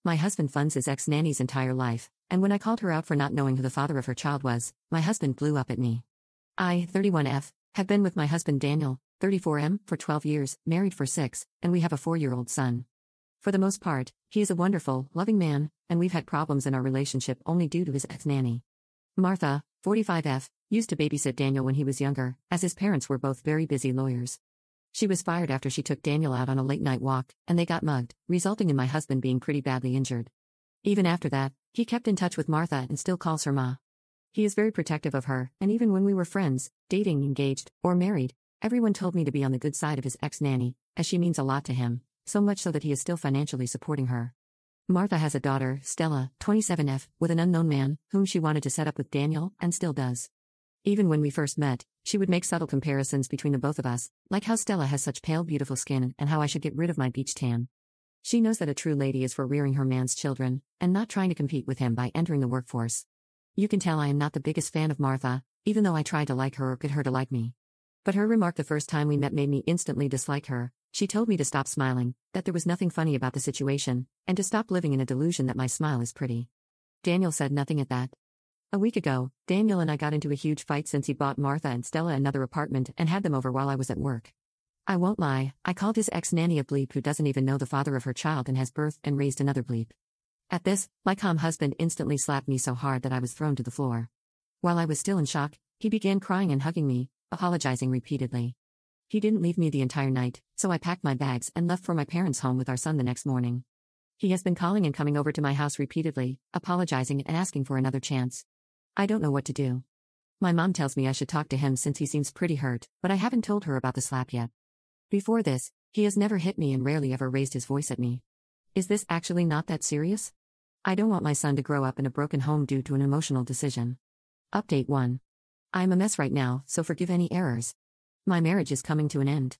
My husband funds his ex-nanny's entire life, and when I called her out for not knowing who the father of her child was, my husband blew up at me. I, 31F, have been with my husband Daniel, 34M, for 12 years, married for 6, and we have a 4-year-old son. For the most part, he is a wonderful, loving man, and we've had problems in our relationship only due to his ex-nanny. Martha, 45F, used to babysit Daniel when he was younger, as his parents were both very busy lawyers. She was fired after she took Daniel out on a late-night walk, and they got mugged, resulting in my husband being pretty badly injured. Even after that, he kept in touch with Martha and still calls her Ma. He is very protective of her, and even when we were friends, dating, engaged, or married, everyone told me to be on the good side of his ex-nanny, as she means a lot to him, so much so that he is still financially supporting her. Martha has a daughter, Stella, 27F, with an unknown man, whom she wanted to set up with Daniel, and still does. Even when we first met, she would make subtle comparisons between the both of us, like how Stella has such pale beautiful skin and how I should get rid of my beach tan. She knows that a true lady is for rearing her man's children, and not trying to compete with him by entering the workforce. You can tell I am not the biggest fan of Martha, even though I tried to like her or get her to like me. But her remark the first time we met made me instantly dislike her. She told me to stop smiling, that there was nothing funny about the situation, and to stop living in a delusion that my smile is pretty. Daniel said nothing at that. A week ago, Daniel and I got into a huge fight since he bought Martha and Stella another apartment and had them over while I was at work. I won't lie, I called his ex-nanny a bleep who doesn't even know the father of her child and has birthed and raised another bleep. At this, my calm husband instantly slapped me so hard that I was thrown to the floor. While I was still in shock, he began crying and hugging me, apologizing repeatedly. He didn't leave me the entire night, so I packed my bags and left for my parents' home with our son the next morning. He has been calling and coming over to my house repeatedly, apologizing and asking for another chance. I don't know what to do. My mom tells me I should talk to him since he seems pretty hurt, but I haven't told her about the slap yet. Before this, he has never hit me and rarely ever raised his voice at me. Is this actually not that serious? I don't want my son to grow up in a broken home due to an emotional decision. Update 1. I'm a mess right now, so forgive any errors. My marriage is coming to an end.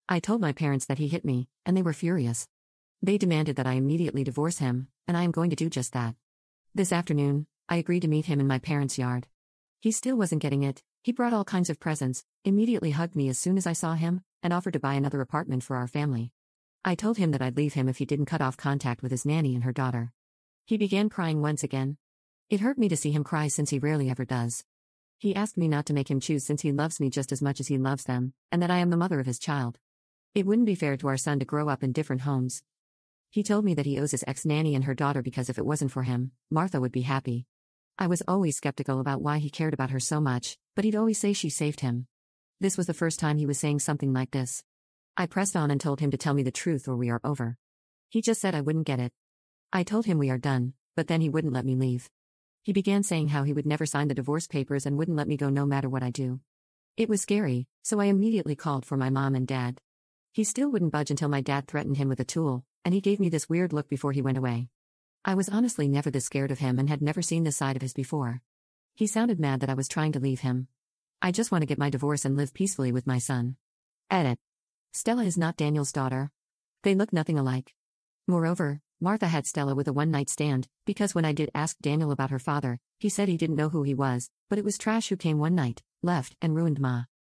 I told my parents that he hit me, and they were furious. They demanded that I immediately divorce him, and I am going to do just that. This afternoon, I agreed to meet him in my parents' yard. He still wasn't getting it. He brought all kinds of presents, immediately hugged me as soon as I saw him, and offered to buy another apartment for our family. I told him that I'd leave him if he didn't cut off contact with his nanny and her daughter. He began crying once again. It hurt me to see him cry since he rarely ever does. He asked me not to make him choose since he loves me just as much as he loves them, and that I am the mother of his child. It wouldn't be fair to our son to grow up in different homes. He told me that he owes his ex-nanny and her daughter because if it wasn't for him, Martha would be happy. I was always skeptical about why he cared about her so much, but he'd always say she saved him. This was the first time he was saying something like this. I pressed on and told him to tell me the truth or we are over. He just said I wouldn't get it. I told him we are done, but then he wouldn't let me leave. He began saying how he would never sign the divorce papers and wouldn't let me go no matter what I do. It was scary, so I immediately called for my mom and dad. He still wouldn't budge until my dad threatened him with a tool, and he gave me this weird look before he went away. I was honestly never this scared of him and had never seen this side of his before. He sounded mad that I was trying to leave him. I just want to get my divorce and live peacefully with my son. Edit. Stella is not Daniel's daughter. They look nothing alike. Moreover, Martha had Stella with a one-night stand, because when I did ask Daniel about her father, he said he didn't know who he was, but it was Trash who came one night, left, and ruined Ma.